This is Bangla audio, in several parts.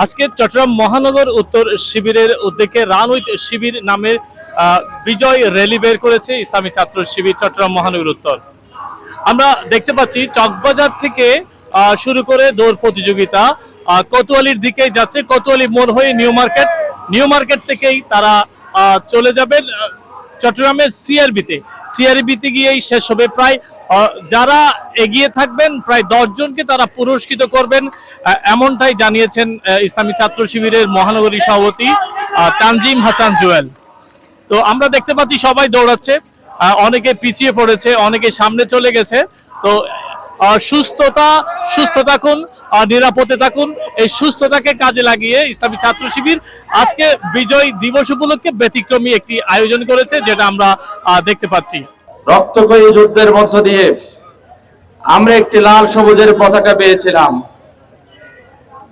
আজকে চট্টগ্রাম মহানগর উত্তর শিবিরের উদ্যোগে রান উইথ শিবির নামের বিজয় র্যালি বের করেছে ইসলামী ছাত্র শিবির চট্টগ্রাম মহানগর উত্তর। আমরা দেখতে পাচ্ছি চকবাজার থেকে শুরু করে দৌড় প্রতিযোগিতা কোতোয়ালির দিকে যাচ্ছে। কোতোয়ালি মোড় হয়ে নিউ মার্কেট থেকেই তারা চলে যাবেন চট্টগ্রামের সিআরবিতে গিয়েই শেষ হবে। প্রায় যারা এগিয়ে থাকবেন প্রায় 10 জনকে তারা পুরস্কৃত করবেন, এমনটাই জানিয়েছেন ইসলামী ছাত্র শিবিরের মহানগরী সভাপতি তানজিম হাসান জুয়েল। তো আমরা দেখতে পাচ্ছি সবাই দৌড়াচ্ছে, অনেকে পিছিয়ে পড়েছে, অনেকে সামনে চলে গেছে। তো সুস্থ থাকুন, নিরাপদে থাকুন। এই সুস্থতাকে কাজে লাগিয়ে ইসলামী ছাত্র শিবির আজকে বিজয় দিবস উপলক্ষে ব্যতিক্রমী একটি আয়োজন করেছে, যেটা আমরা দেখতে পাচ্ছি। রক্তক্ষয়ী যুদ্ধের মধ্য দিয়ে আমরা একটি লাল সবুজের পতাকা পেয়েছিলাম,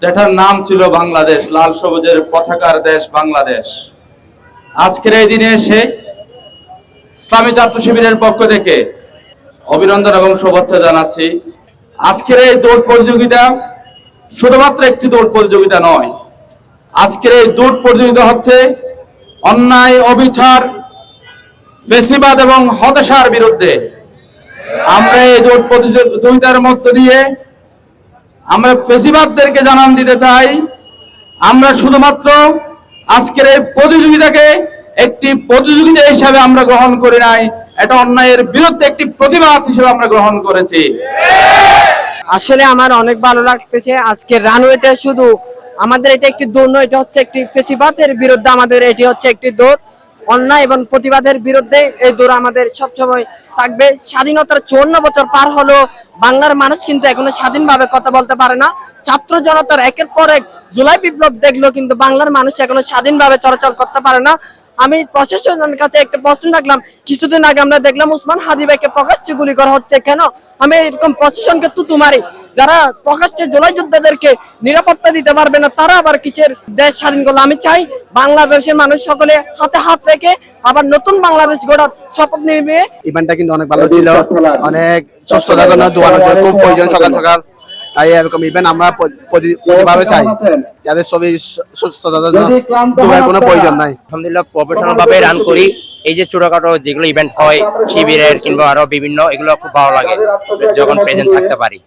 যেটার নাম ছিল বাংলাদেশ, লাল সবুজের পতাকার দেশ বাংলাদেশ। আজকের এই দিনে এসে ইসলামী ছাত্র শিবিরের পক্ষ থেকে অভিনন্দন এবং শুভেচ্ছা জানাচ্ছি। আজকের এই দৌড় প্রতিযোগিতা শুধুমাত্র একটি দৌড় প্রতিযোগিতা নয়, আজকের এই দৌড় প্রতিযোগিতা হচ্ছে অন্যায়, অবিচার, ফ্যাসিবাদ এবং হতাশার বিরুদ্ধে। আমরা এই দৌড় প্রতিযোগিতার মধ্য দিয়ে আমরা ফ্যাসিবাদদেরকে জানান দিতে চাই, আমরা শুধুমাত্র আজকের এই প্রতিযোগিতাকে একটি প্রতিযোগিতা হিসাবে আমরা গ্রহণ করি নাই, এটা অন্যায়ের বিরুদ্ধে একটি প্রতিবাদ হিসেবে আমরা গ্রহণ করেছি। আসলে আমার অনেক ভালো লাগতেছে আজকের রানওয়েটা। শুধু আমাদের এটা একটি দৌড় নয়, এটা হচ্ছে একটি ফ্যাসিবাদের বিরুদ্ধে আমাদের এটি হচ্ছে একটি দৌড়। অন্যায় এবং প্রতিবাদের বিরুদ্ধে এই দৌড় আমাদের সবসময় থাকবে। স্বাধীনতার 54 বছর পার হলো, বাংলার মানুষ কিন্তু এখনো স্বাধীনভাবে কথা বলতে পারে না। ছাত্র জনতার একের পর এক জুলাই বিপ্লব দেখলো, কিন্তু বাংলার মানুষ এখনো স্বাধীনভাবে চলাচল করতে পারে না। আমি প্রশাসনের কাছে একটা প্রশ্ন রাখলাম, কিছুদিন আগে আমরা দেখলাম উসমান হাদি ভাইকে প্রকাশ্যে গুলি করা হচ্ছে কেন? আমি এরকম প্রশাসনকে তুতু মারি, যারা প্রকাশ্যে জুলাই যোদ্ধাদেরকে নিরাপত্তা দিতে পারবে না, তারা আবার কিসের দেশ স্বাধীন করলো? আমি চাই বাংলাদেশের মানুষ সকলে হাতে হাত রেখে আবার নতুন বাংলাদেশ গড়ার শপথ নেবে। ইভেন্টটা কিন্তু অনেক ভালো ছিল, অনেক সুস্থতার জন্য দোয়ানোর জন্য খুব প্রয়োজন সকাল সকাল। তাই এরকম ইভেন্ট আমরা প্রতিভাবে চাই, যাদের সবই সুস্থতার জন্য দোয়ার কোনো প্রয়োজন নাই। আলহামদুলিল্লাহ প্রফেশনাল ভাবে রান করি। এই যে ছোটখাটো যেগুলো ইভেন্ট হয় শিবিরের কিংবা আরো বিভিন্ন, এগুলো খুব ভালো লাগে যখন প্রেজেন্ট থাকতে পারি।